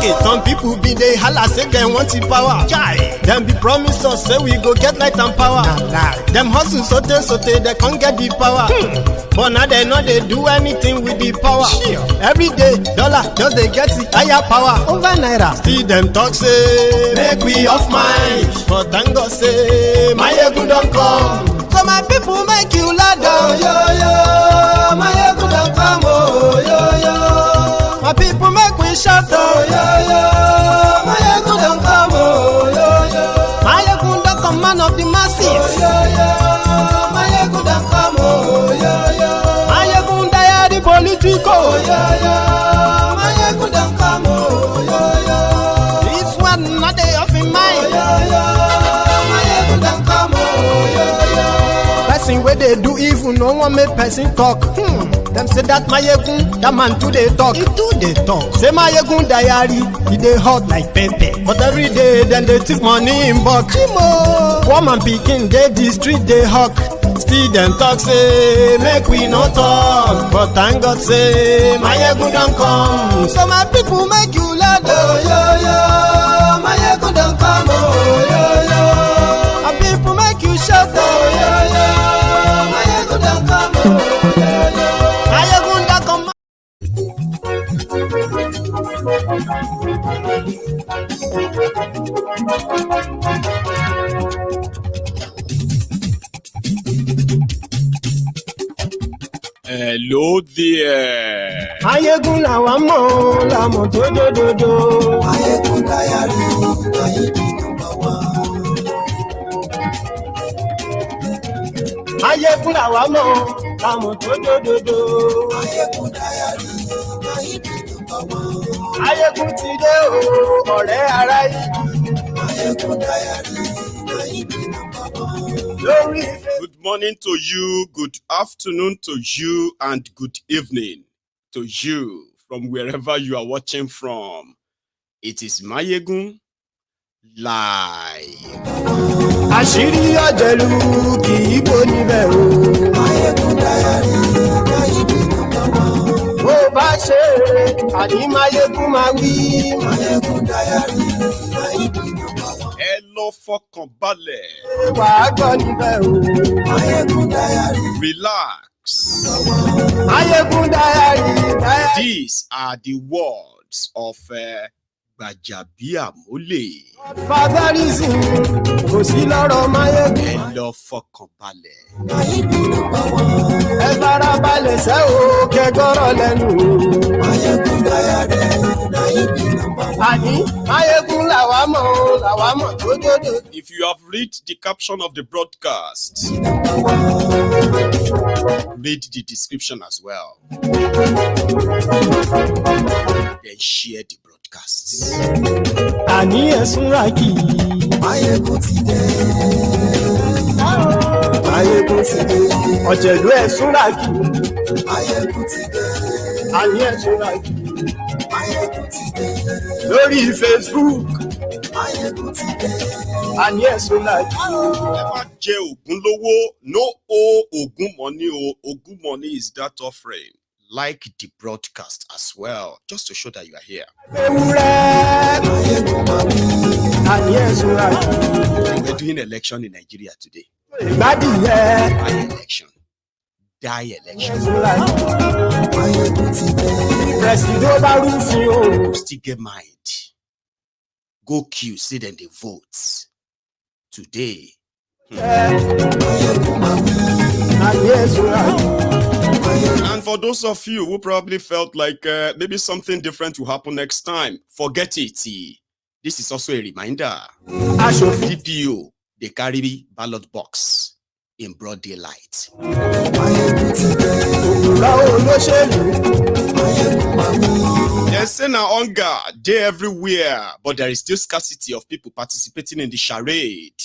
Okay, some people be they holla say they want the power. Them be promise us say we go get light and power. Them hustle sote they can't get the power. But now they know they do anything with the power. Every day dollar just they get the higher power over naira. Still them talk say make we off mind, but thank God say my ego don't come. So my people make you ladder. Oh, yo yo, my ego don't come. Oh yo yo, my people make we shout. Oh yo yo, my ego don't come. Oh yo yo, my ego don't come, man of the masses. Oh yo yo, my ego don't come. Oh yo yo, my ego die the political. Oh yo yo, my ego don't come. Oh yo yo, this one not they off in mind. Oh yo yo, my ego don't come. Oh yo yo, person where they do evil, no one make person talk. Them say that Mayegun, that man too they talk. He too they talk. Say Mayegun diary, he they hot like pepper. But every day then they take money in bulk. Woman picking, they the street they hawk. Still them talk say make we no talk. But thank God say Mayegun don't come. So my people make you laugh. Oh yo yo, Mayegun don't come. Oh yo yo, my people make you shout. Oh yo yo, Mayegun don't come. Oh yo yo. Hello there. Mayegun làwa mọ̀ làmọ̀ tó dòdòdò. Mayegun diary, Mayegun number one. Mayegun làwa mọ̀ làmọ̀ tó dòdòdò. Mayegun diary, Mayegun number one. Mayegun ti dé o, ọ̀rẹ́ ará ìlú. Mayegun diary, Mayegun number one. Lórí Good morning to you, good afternoon to you, and good evening to you from wherever you are watching from. It is Mayegun live. àṣírí ọ̀jẹ̀lú kì í bò níbẹ̀ o. Mayegun diary, Mayegun number one. Bó bá ṣe àní Mayegun máa wí. Mayegun diary, Mayegun number one. Ẹ lọ fọkàn balẹ̀. Wàá gbọ́ níbẹ̀ o. Mayegun diary, Relax. Mayegun diary. These are the words of Gbaja. Fatherism kò sí lọ́rọ̀ Mayegun. Ẹ lọ fọkàn balẹ̀. Mayegun number one. Ẹ fara balẹ̀ sẹ́ o kẹgọ́rọ̀ lẹ́nu o. Mayegun diary, Mayegun number one. Àní Mayegun làwa mọ̀ tó dòdò. If you have read the caption of the broadcast, read the description as well. Then share the broadcasts. Àní ẹ̀sùn rà kì í. Mayegun ti dé. Mayegun ti dé. Ọ̀jẹ̀lú ẹ̀sùn rà kì í. Mayegun ti dé. Àní ẹ̀sùn rà kì í. Mayegun ti dé. Lórí Facebook. Mayegun ti dé. Àní ẹ̀sùn rà kì í. Ẹ má jẹ Ògún lówó, no owe Ògún money o. Ògún money is that offering. Like the broadcast as well, just to show that you are here. Ewúrẹ́. Mayegun máa wí. Àní ẹ̀sùn rà kì í. We're doing election in Nigeria today. Ìgbádìyẹ. Die-election. Die-election. Ẹ̀sùn rà kì í. Mayegun ti dé. Presido bá rúfin o. Still get mind. Go queue, say then they vote. Today. Mayegun máa wí. Àní ẹ̀sùn rà kì í. And for those of you who probably felt like maybe something different will happen next time, forget it. This is also a reminder. Aṣòfin. DPO, they carry ballot box in broad daylight. Mayegun ti dé. Òkúra olóṣèlú. Mayegun máa wí. There's saying hunger day everywhere, but there is still scarcity of people participating in the charade.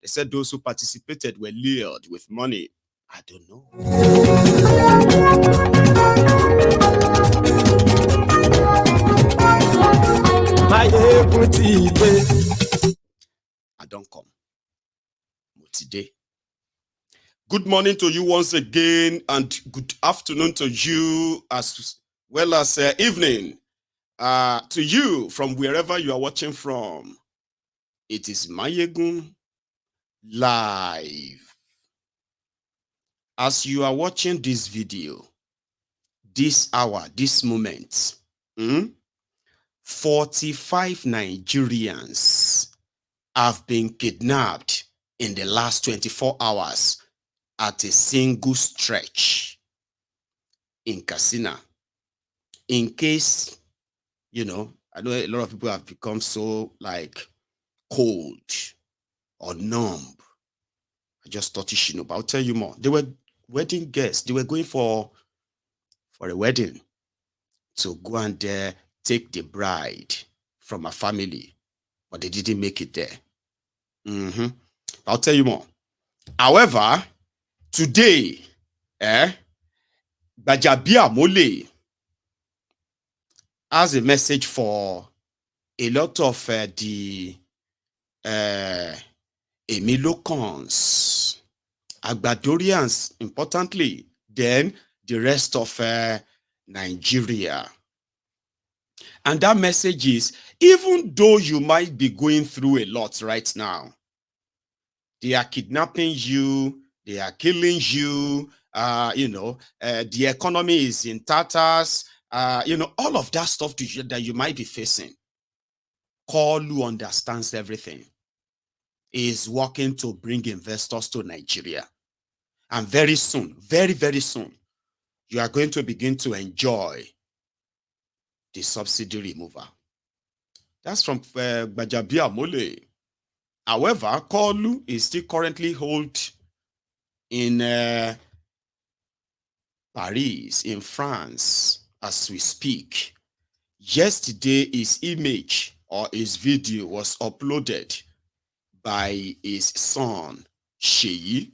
They said those who participated were lured with money. I don't know. Mayegun ti dé. I don't come. Today. Good morning to you once again, and good afternoon to you as well as evening. To you from wherever you are watching from, it is Mayegun live. As you are watching this video, this hour, this moment, 45 Nigerians have been kidnapped in the last 24 hours at a single stretch in Katsina. In case, I know a lot of people have become so like cold or numb. I just thought you should know, but I'll tell you more. They were wedding guests. They were going for a wedding to go and take the bride from a family, but they didn't make it there. I'll tell you more. However, today, Gbaja Mole has a message for a lot of the Emilokans, Agbadorians, importantly, then the rest of Nigeria. And that message is, even though you might be going through a lot right now, they are kidnapping you, they are killing you, the economy is in tatters, all of that stuff that you might be facing. Kolu understands everything. He is working to bring investors to Nigeria. And very soon, very, very soon, you are going to begin to enjoy the subsidy removal. That's from Gbaja Mole. However, Kolu is still currently held in Paris, in France, as we speak. Yesterday, his image or his video was uploaded by his son, Sheyi.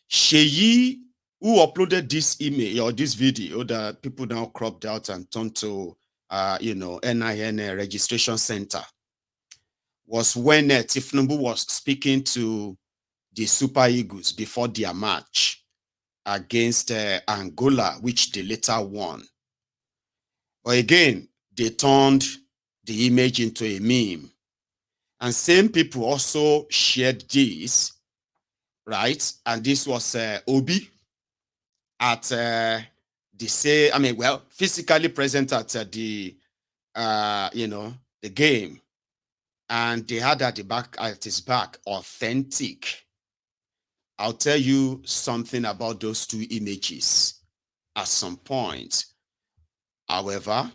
Sheyi, who uploaded this image or this video that people now cropped out and turned to, NIN registration center, was when Tinubu was speaking to the Super Eagles before their match against Angola, which they later won. But again, they turned the image into a meme. And same people also shared this, right? And this was Obi at physically present at the game. And they had at his back, authentic. I'll tell you something about those two images at some point. However,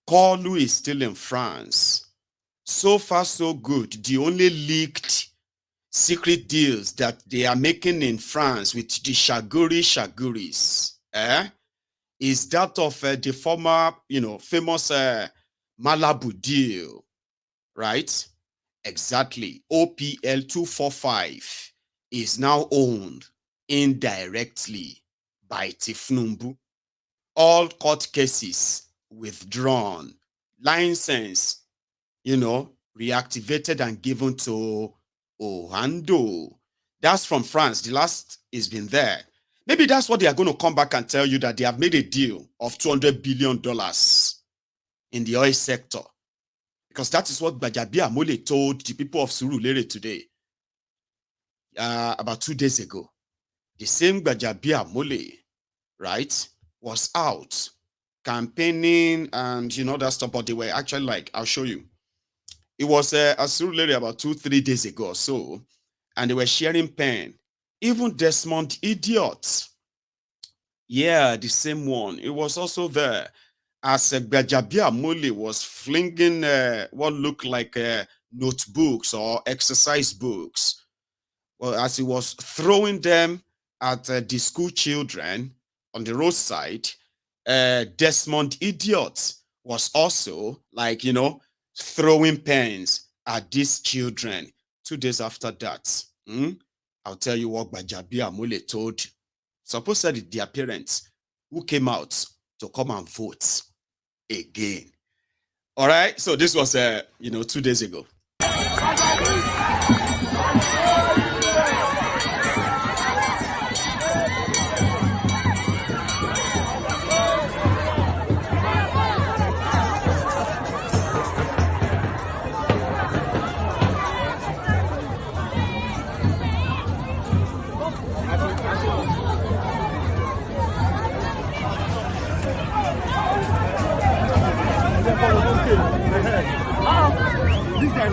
Kolu is still in France. So far, so good. The only leaked secret deals that they are making in France with the Shaguris, is that of the former, famous Malibu deal, right? Exactly. OPL 245 is now owned indirectly by Tinubu. All court cases withdrawn, license, reactivated and given to Ohando. That's from France. The last has been there. Maybe that's what they are going to come back and tell you, that they have made a deal of $200 billion in the oil sector. Because that is what Gbaja Mole told the people of Surulere today, about 2 days ago. The same Gbaja Mole, right, was out campaigning and that stuff, but they were actually like, I'll show you. It was a Surulere about 2-3 days ago or so, and they were sharing pen. Even Desmond Idiot, yeah, the same one. It was also there as Gbaja Mole was flinging what looked like notebooks or exercise books. Well, as he was throwing them at the school children on the roadside, Desmond Idiot was also like, throwing pens at these children. 2 days after that, I'll tell you what Gbaja Mole told supposedly their parents, who came out to come and vote again. All right, so this was 2 days ago. This guy.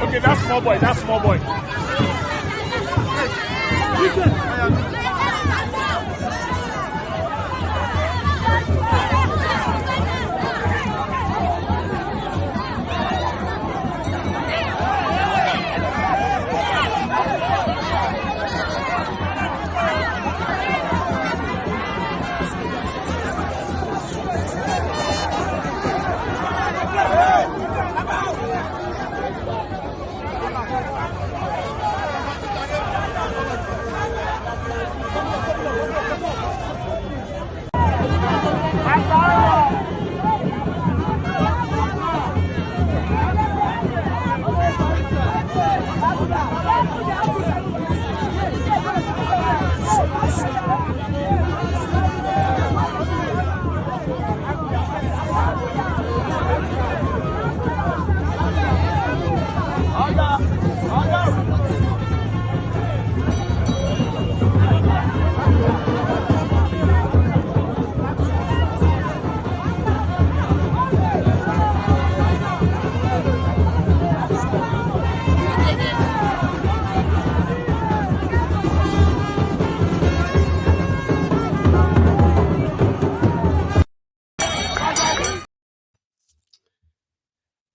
Okay, that's small boy. That's small boy.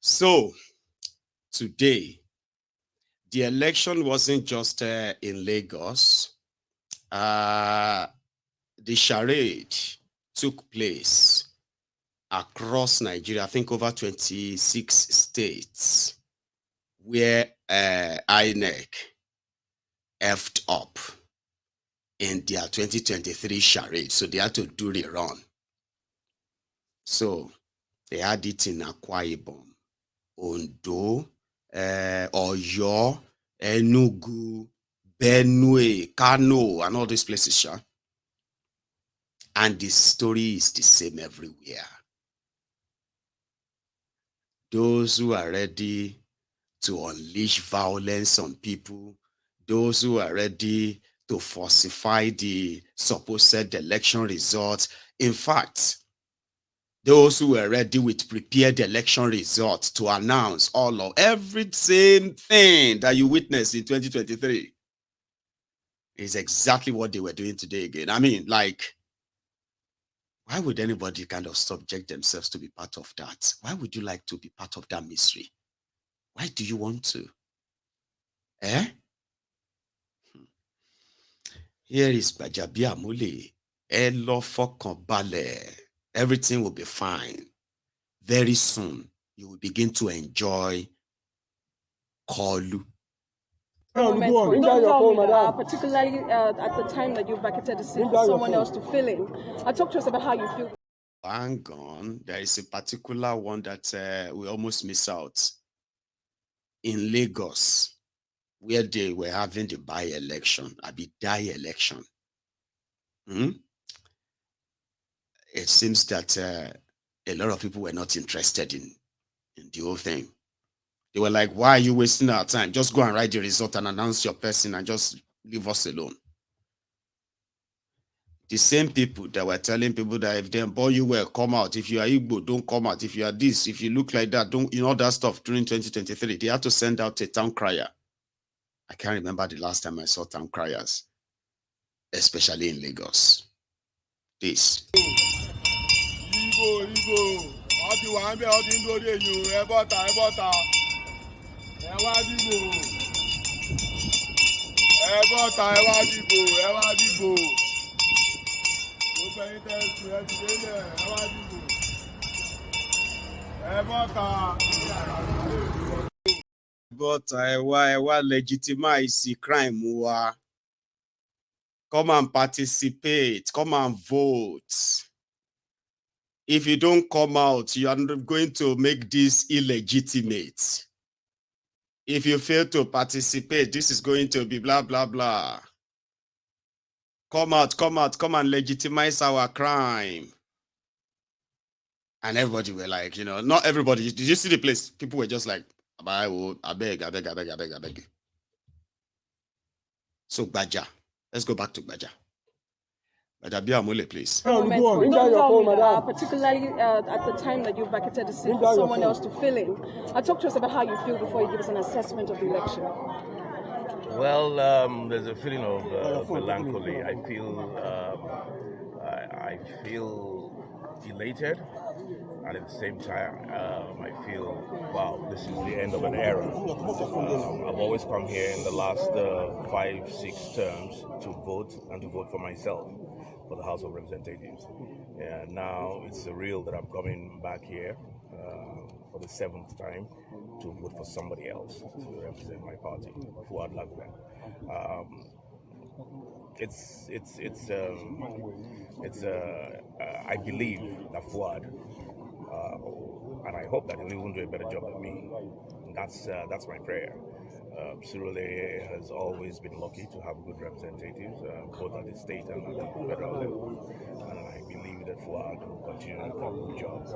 So, today, the election wasn't just in Lagos. The charade took place across Nigeria, I think over 26 states, where INEC effed up in their 2023 charade. So they had to do the run. So they had it in Akwa Ibom, Ondo, Oyo, Enugu, Benue, Kano, and all these places, sure. And the story is the same everywhere. Those who are ready to unleash violence on people, those who are ready to falsify the supposed election results. In fact, those who were ready with prepared election results to announce all of every same thing that you witnessed in 2023 is exactly what they were doing today again. I mean, like, why would anybody kind of subject themselves to be part of that? Why would you like to be part of that misery? Why do you want to? Eh? Here is Gbaja Amule. Elo fọkàn balẹ̀. Everything will be fine. Very soon, you will begin to enjoy Kolu. Particularly at the time that you vacated the seat for someone else to fill in. Talk to us about how you feel. Hang on, there is a particular one that we almost miss out. In Lagos, where they were having the by-election, Die-election. It seems that a lot of people were not interested in the whole thing. They were like, why are you wasting our time? Just go and write the result and announce your person and just leave us alone. The same people that were telling people that if they boy you well, come out. If you are Igbo, don't come out. If you are this, if you look like that, don't, you know, that stuff during 2023. They had to send out a town crier. I can't remember the last time I saw town criers, especially in Lagos. This. But I legitimize the crime. Come and participate. Come and vote. If you don't come out, you are going to make this illegitimate. If you fail to participate, this is going to be blah, blah, blah. Come out, come out, come and legitimize our crime. And everybody were like, not everybody. Did you see the place? People were just like, I beg. So Gbaja, let's go back to Gbaja. Gbaja Biamole, please. Moment for you. Don't tell me, particularly at the time that you vacated the seat for someone else to fill in. Talk to us about how you feel before you give us an assessment of the election. Well, there's a feeling of melancholy. I feel elated, and at the same time, I feel, wow, this is the end of an era. I've always come here in the last 5-6 terms to vote and to vote for myself for the House of Representatives. And now it's surreal that I'm coming back here for the 7th time to vote for somebody else to represent my party, Fuad Lagban. I believe that Fuad, and I hope that he'll even do a better job than me. And that's my prayer. Surulere has always been lucky to have good representatives, both at the state and at the federal level. And I believe that Fuad will continue to do a good job.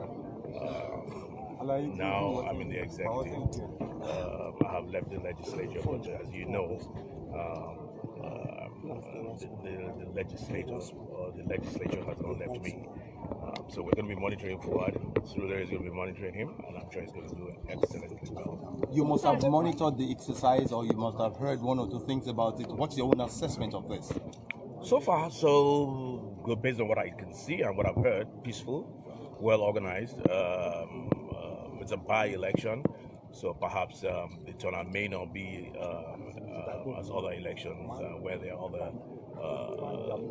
Now I'm in the executive. I have left the legislature, but as you know, the legislature has not left me. So we're going to be monitoring Fuad. Surulere is going to be monitoring him, and I'm sure he's going to do excellently well. You must have monitored the exercise, or you must have heard one or two things about it. What's your own assessment of this? So far, so good, based on what I can see and what I've heard. Peaceful, well organized. It's a by-election, so perhaps the turnout may not be as other elections where there are other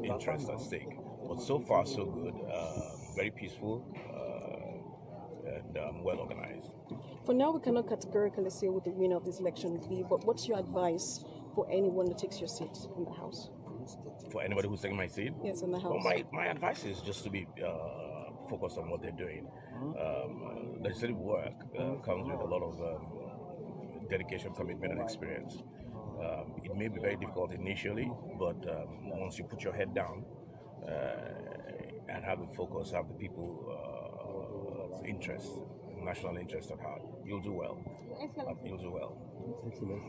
interests at stake. But so far, so good. Very peaceful and well organized. For now, we cannot categorically say who the winner of this election will be, but what's your advice for anyone that takes your seat in the House? For anybody who's taking my seat? Yes, in the House. Well, my advice is just to be focused on what they're doing. Legislative work comes with a lot of dedication, commitment, and experience. It may be very difficult initially, but once you put your head down and have the focus, have the people's interest, national interest at heart, you'll do well. You'll do well.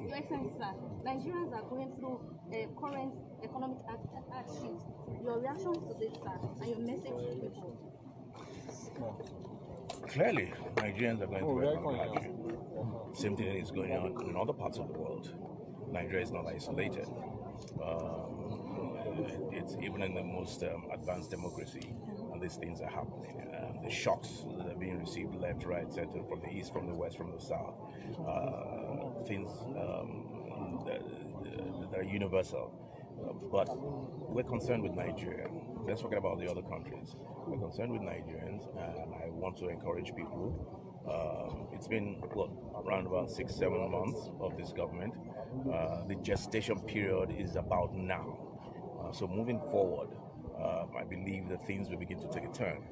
Your Excellency, sir, Nigerians are going through current economic hardship. Your reactions to this, sir, and your message to people? Clearly, Nigerians are going through economic hardship. Same thing is going on in other parts of the world. Nigeria is not isolated. It's even in the most advanced democracy, and these things are happening. The shocks that are being received left, right, center, from the east, from the west, from the south. Things that are universal. But we're concerned with Nigeria. Let's forget about the other countries. We're concerned with Nigerians, and I want to encourage people. It's been, around about 6-7 months of this government. The gestation period is about now. So moving forward, I believe that things will begin to take a turn.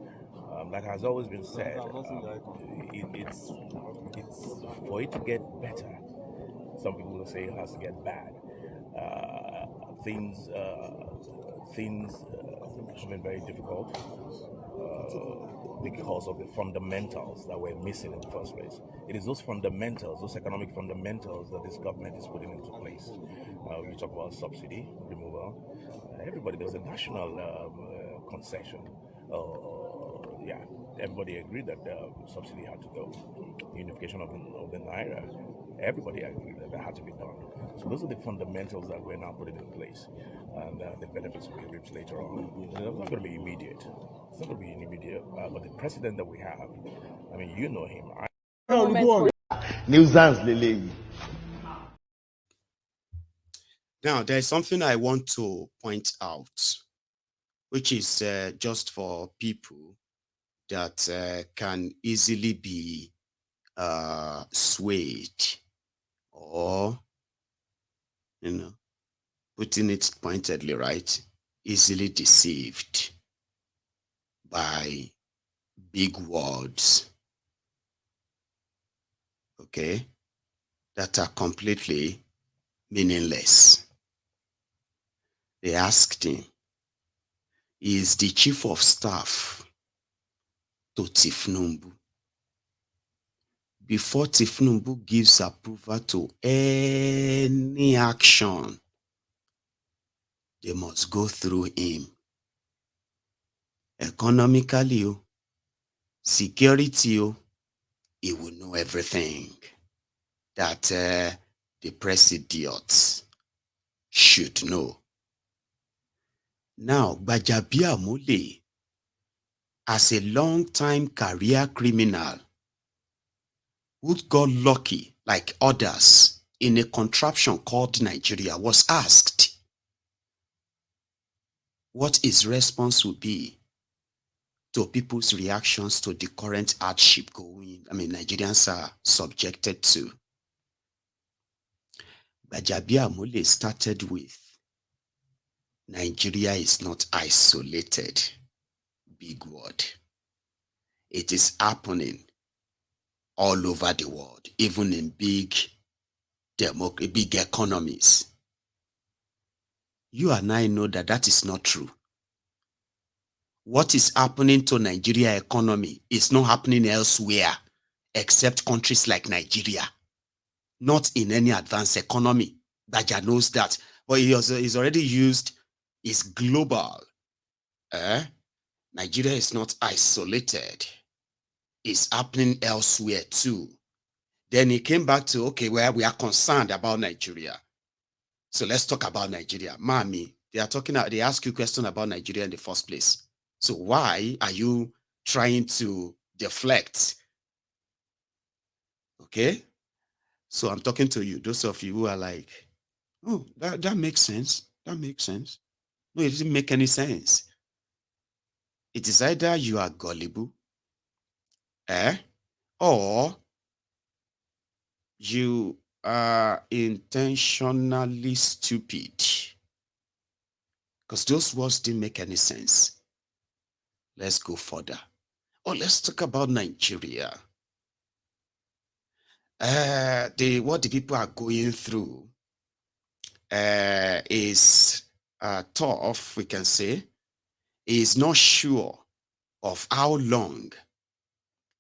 Like has always been said, it's for it to get better. Some people will say it has to get bad. Things have been very difficult because of the fundamentals that we're missing in the first place. It is those fundamentals, those economic fundamentals, that this government is putting into place. You talk about subsidy removal. Everybody, there was a national concession. Everybody agreed that subsidy had to go. Unification of the Naira, everybody agreed that had to be done. So those are the fundamentals that we're now putting in place, and the benefits will be reaped later on. It's not going to be immediate. It's not going to be immediate, but the president that we have, I mean, you know him. Now, there's something I want to point out, which is just for people that can easily be swayed, or, putting it pointedly, right, easily deceived by big words, okay, that are completely meaningless. They asked him, is the chief of staff to Tinubu. Before Tinubu gives approval to any action, they must go through him. Economically, security, he will know everything that the president should know. Now, Gbaja, as a long-time career criminal who got lucky like others in a contraption called Nigeria, was asked what his response would be to people's reactions to the current hardship Nigerians are subjected to. Gbaja started with, Nigeria is not isolated. Big word. It is happening all over the world, even in big economies. You and I know that that is not true. What is happening to Nigeria economy is not happening elsewhere except countries like Nigeria, not in any advanced economy. Gbaja knows that, but he's already used his global. Nigeria is not isolated. It's happening elsewhere too. Then he came back to, okay, well, we are concerned about Nigeria. So let's talk about Nigeria. Mami, they ask you a question about Nigeria in the first place. So why are you trying to deflect? Okay? So I'm talking to you, those of you who are like, oh, that makes sense. That makes sense. No, it doesn't make any sense. It is either you are gullible, or you are intentionally stupid. Because those words didn't make any sense. Let's go further. Let's talk about Nigeria. What the people are going through is tough, we can say. Is not sure of how long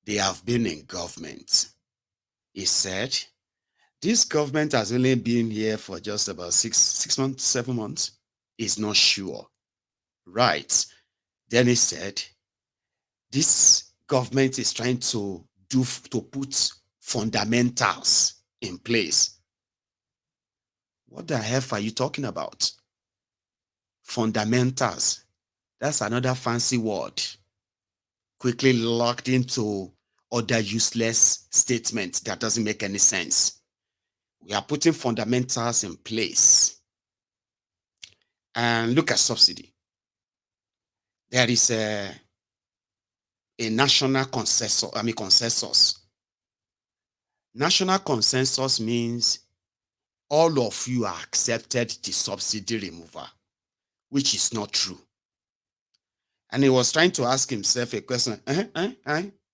they have been in government. He said, this government has only been here for just about 6 months, 7 months. He's not sure. Right. Then he said, this government is trying to put fundamentals in place. What the hell are you talking about? Fundamentals. That's another fancy word. Quickly locked into other useless statements that doesn't make any sense. We are putting fundamentals in place. And look at subsidy. There is a national consensus. National consensus means all of you are accepted the subsidy removal, which is not true. And he was trying to ask himself a question.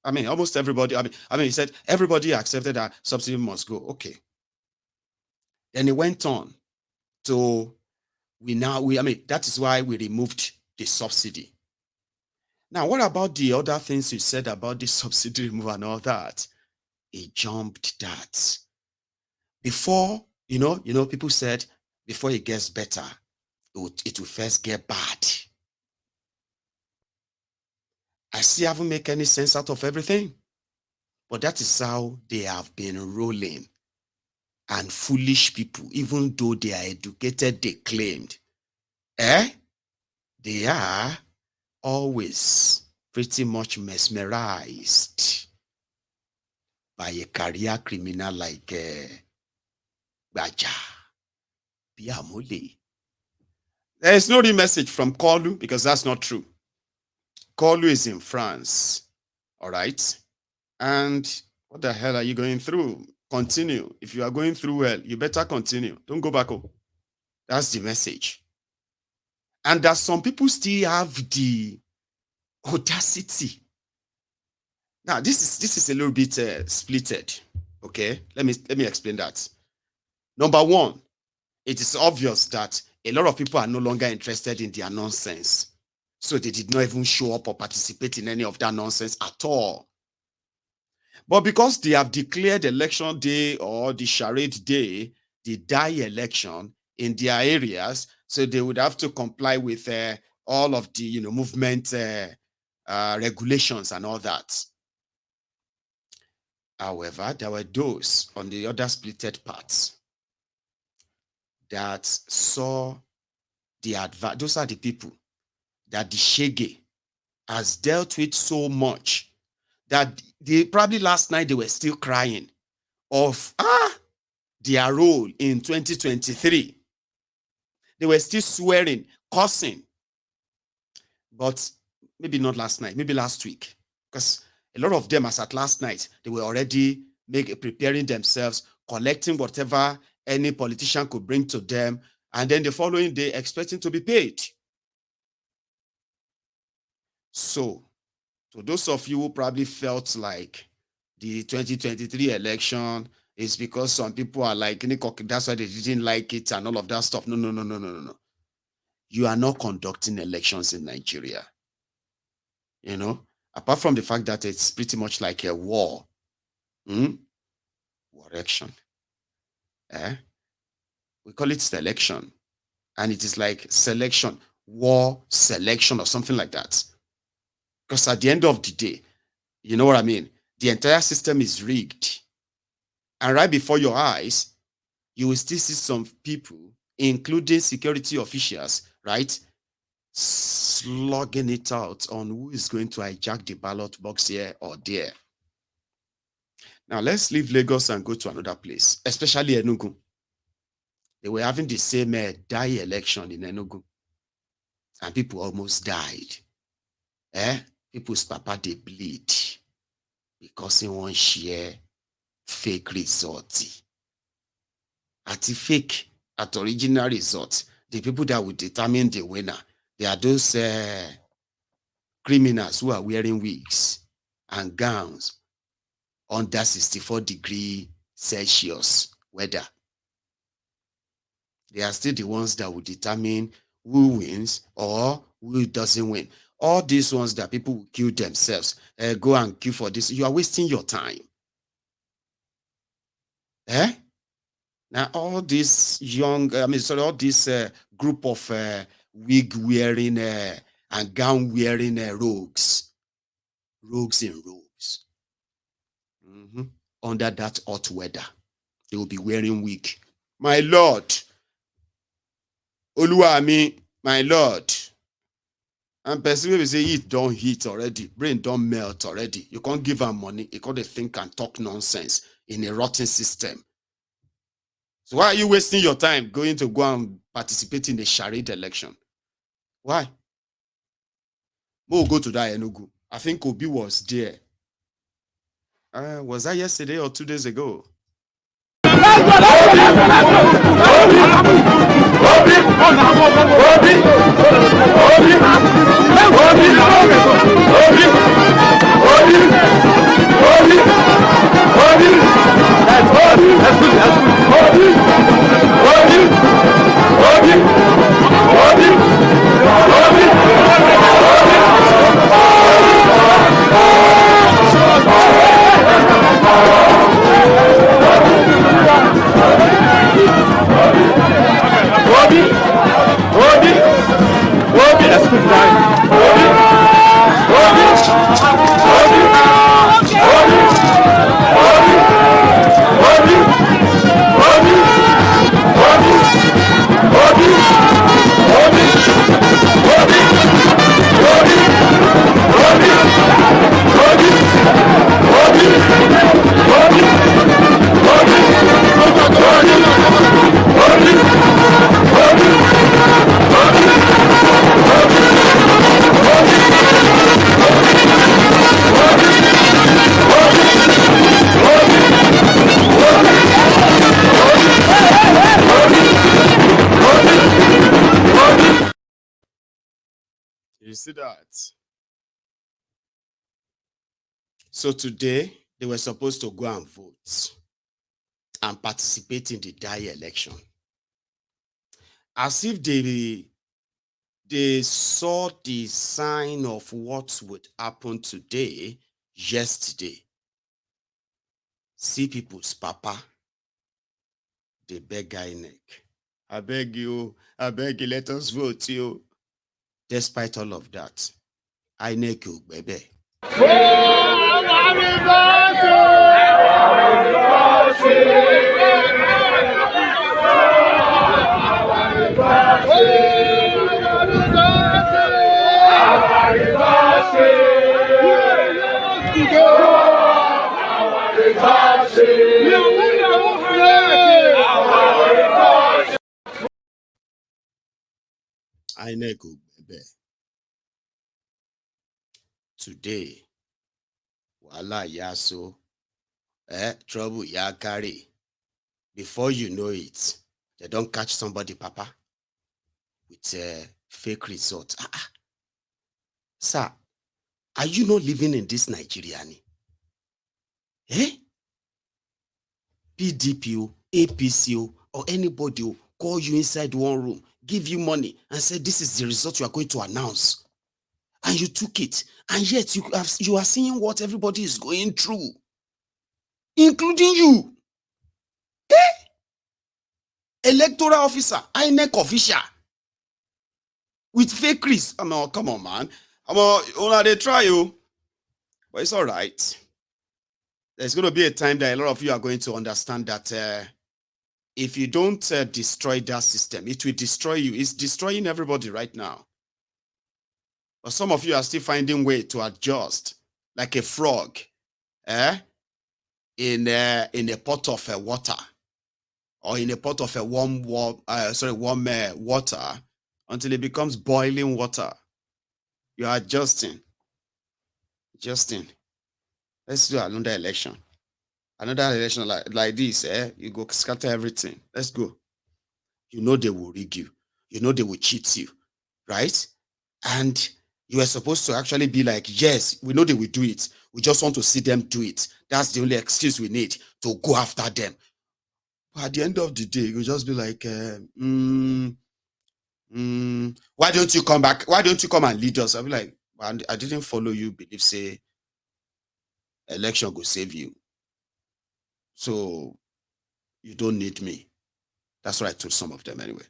Almost everybody, he said, everybody accepted that subsidy must go. Okay. Then he went on to, that is why we removed the subsidy. Now, what about the other things you said about the subsidy removal and all that? He jumped that. Before, people said, before it gets better, it will first get bad. I still haven't made any sense out of everything. But that is how they have been rolling. And foolish people, even though they are educated, they claimed, they are always pretty much mesmerized by a career criminal like Gbaja. There is no real message from Kolu because that's not true. Kolu is in France, all right? And what the hell are you going through? Continue. If you are going through well, you better continue. Don't go back home. That's the message. And that some people still have the audacity. Now, this is a little bit splitted. Okay, let me explain that. Number one, it is obvious that a lot of people are no longer interested in their nonsense. So they did not even show up or participate in any of that nonsense at all. But because they have declared election day or the charade day, the die-election in their areas, so they would have to comply with all of the movement regulations and all that. However, there were those on the other splitted parts that saw the advantage. Those are the people that the Shege has dealt with so much that they probably last night they were still crying of their role in 2023. They were still swearing, cursing. But maybe not last night, maybe last week. Because a lot of them, as at last night, they were already preparing themselves, collecting whatever any politician could bring to them, and then the following day expecting to be paid. So, to those of you who probably felt like the 2023 election is because some people are like, that's why they didn't like it and all of that stuff. No. You are not conducting elections in Nigeria. Apart from the fact that it's pretty much like a war. War action. We call it selection. And it is like selection, war selection or something like that. Because at the end of the day, you know what I mean? The entire system is rigged. And right before your eyes, you will still see some people, including security officials, right, slugging it out on who is going to hijack the ballot box here or there. Now, let's leave Lagos and go to another place, especially Enugu. They were having the same die-election in Enugu. And people almost died. People's papa, they bleed because they won't share fake results. At the fake, at original results, the people that will determine the winner, they are those criminals who are wearing wigs and gowns under 64 degrees Celsius weather. They are still the ones that will determine who wins or who doesn't win. All these ones that people will kill themselves, go and queue for this. You are wasting your time. Now, all this all this group of wig wearing and gown wearing rogues in robes, under that hot weather, they will be wearing wig. My Lord, Oluwami, my Lord. And person will say it don't heat already, brain don't melt already. You can't give them money, you can't think and talk nonsense in a rotten system. So why are you wasting your time going to go and participate in the charade election? Why? We'll go to that Enugu. I think Obi was there. Was that yesterday or 2 days ago? You see that? So today, they were supposed to go and vote and participate in the die-election. As if they they saw the sign of what would happen today, yesterday. See people's papa, they beg INEC. I beg you, let us vote you. Despite all of that, INEC will baby. INEC will baby. Today, wala yaso, trouble ya carry. Before you know it, they don't catch somebody, papa, with a fake result. Sir, are you not living in this Nigeria? PDP, APC, or anybody call you inside one room, give you money, and say this is the result you are going to announce. And you took it. And yet you are seeing what everybody is going through, including you. Electoral officer, INEC official, with fake risk. Come on, man. They try you. But it's all right. There's going to be a time that a lot of you are going to understand that if you don't destroy that system, it will destroy you. It's destroying everybody right now. But some of you are still finding way to adjust, like a frog, in a pot of water, or in a pot of warm water, until it becomes boiling water. You are adjusting. Let's do another election. Another election like this, you go scatter everything. Let's go. You know they will rig you. You know they will cheat you, right? And you are supposed to actually be like, yes, we know they will do it. We just want to see them do it. That's the only excuse we need to go after them. But at the end of the day, you'll just be like, why don't you come back? Why don't you come and lead us? I'll be like, I didn't follow you, believe, say, election will save you. So you don't need me. That's what I told some of them anyway.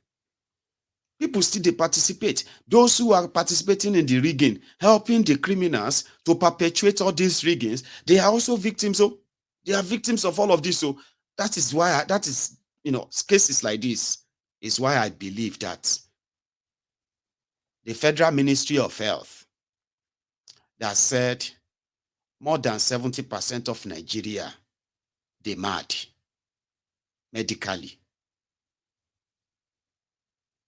People still they participate. Those who are participating in the rigging, helping the criminals to perpetuate all these riggings, they are also victims. So they are victims of all of this. So that is why cases like this is why I believe that the Federal Ministry of Health that said more than 70% of Nigeria, they mad medically.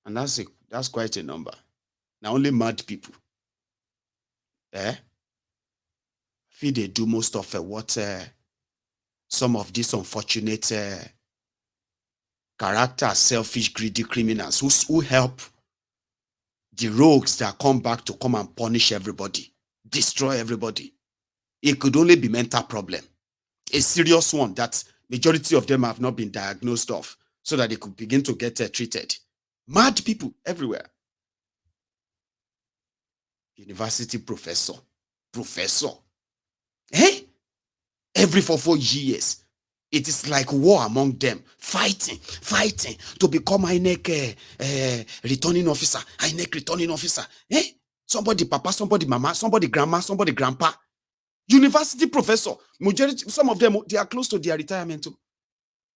And that's quite a number. Now only mad people. If they do most of what some of these unfortunate character, selfish, greedy criminals who help the rogues that come back to come and punish everybody, destroy everybody. It could only be mental problem. A serious one that majority of them have not been diagnosed of, so that they could begin to get treated. Mad people everywhere. University professor. Every 4 years, it is like war among them, fighting to become INEC returning officer, INEC returning officer. Somebody papa, somebody mama, somebody grandma, somebody grandpa. University professor, majority, some of them, they are close to their retirement.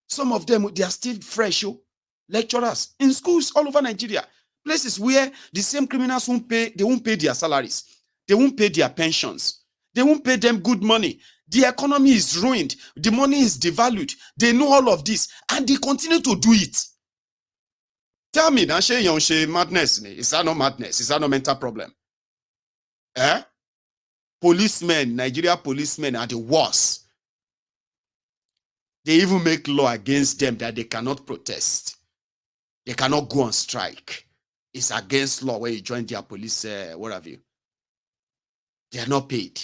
Some of them, they are still fresh. Lecturers in schools all over Nigeria, places where the same criminals won't pay their salaries, they won't pay their pensions, they won't pay them good money. The economy is ruined, the money is devalued. They know all of this and they continue to do it. Tell me, madness? Is that not madness? Is that not mental problem? Policemen, Nigeria policemen are the worst. They even make law against them that they cannot protest. They cannot go on strike. It's against law when you join their police, what have you. They are not paid.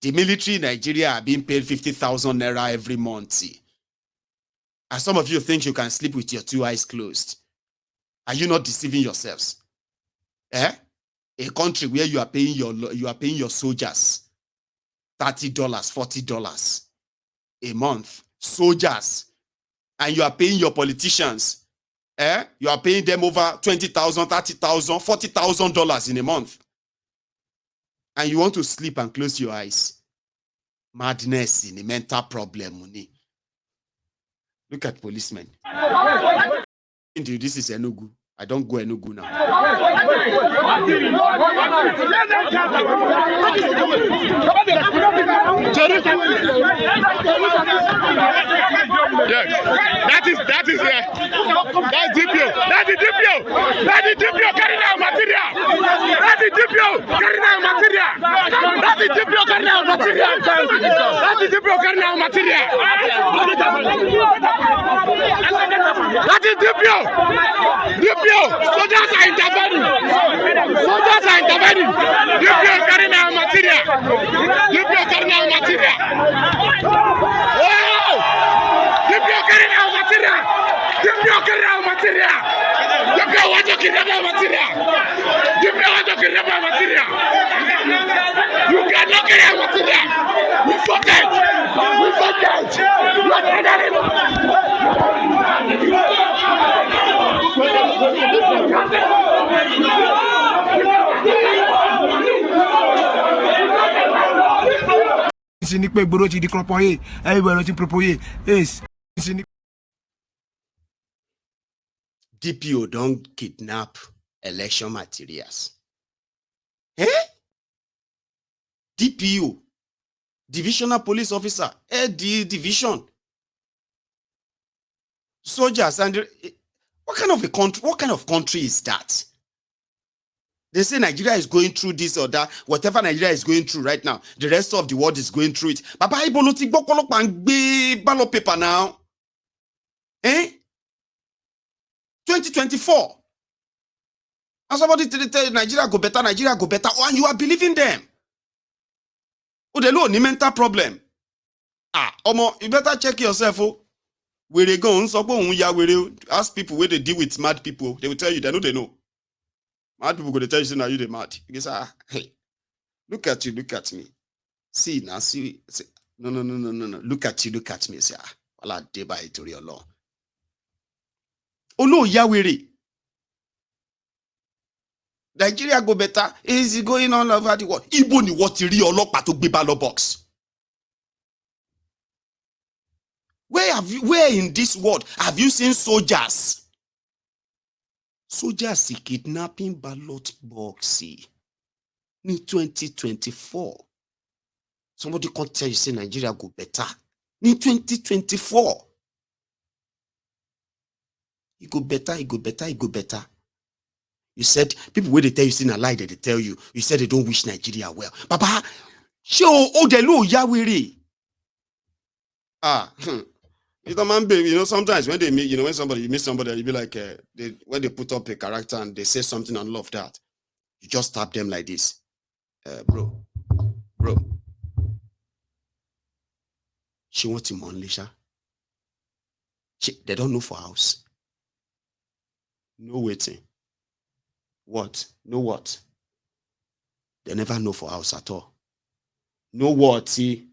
The military in Nigeria are being paid 50,000 naira every month. See. And some of you think you can sleep with your 2 eyes closed. Are you not deceiving yourselves? A country where you are paying your soldiers $30, $40 a month, soldiers, and you are paying your politicians. You are paying them over $20,000, $30,000, $40,000 in a month. And you want to sleep and close your eyes. Madness in a mental problem. Look at policemen. This is Enugu. I don't go Enugu now. Yes, that is that's DPO. That's the DPO. That's the DPO carrying out material. That's the DPO carrying out material. That's the DPO carrying out material. That's the DPO carrying out material. That is DPO. DPO. Soldiers are intervening. Soldiers are intervening. DPO carrying out material. DPO carrying out material. Oh! DPO carrying out material. DPO carrying out material. DPO want to carry out material. DPO want to carry out material. You cannot carry out material. We forget. We forget. You are DPO don't kidnap election materials. DPO, divisional police officer, AD division, soldiers, and what kind of a country? What kind of country is that? They say Nigeria is going through this or that. Whatever Nigeria is going through right now, the rest of the world is going through it. Baba Ibo no ti gbọ́ kọ́lọ́pàá ń gbé ballot paper now. 2024. And somebody tell Nigeria go better, oh, and you are believing them. Oh, they know mental problem. Omo, you better check yourself. Where they go, ask people where they deal with mad people. They will tell you, they know. Mad people go to tell you, say, now you they mad. Because, hey, look at you, look at me. See, now, see. No. Look at you, look at me. Say, wala de ba itori Ọlọ́run. Oh no, Yahweh. Nigeria go better. Is going on over the world. Ibo ni what rí ọlọ́pàá tó gbé ballot box. Where in this world have you seen soldiers? Soldiers kidnapping ballot box in 2024. Somebody can't tell you say Nigeria go better. In 2024. It go better. You said people where they tell you say a lie that they tell you. You said they don't wish Nigeria well. Papa, show odelu Yahweh. You know, man, baby, sometimes when they meet, when you meet somebody, you be like, when they put up a character and they say something and love that, you just tap them like this. Bro. She wants him on Lisha. They don't know for house. No waiting. What? No what? They never know for house at all. No what, see?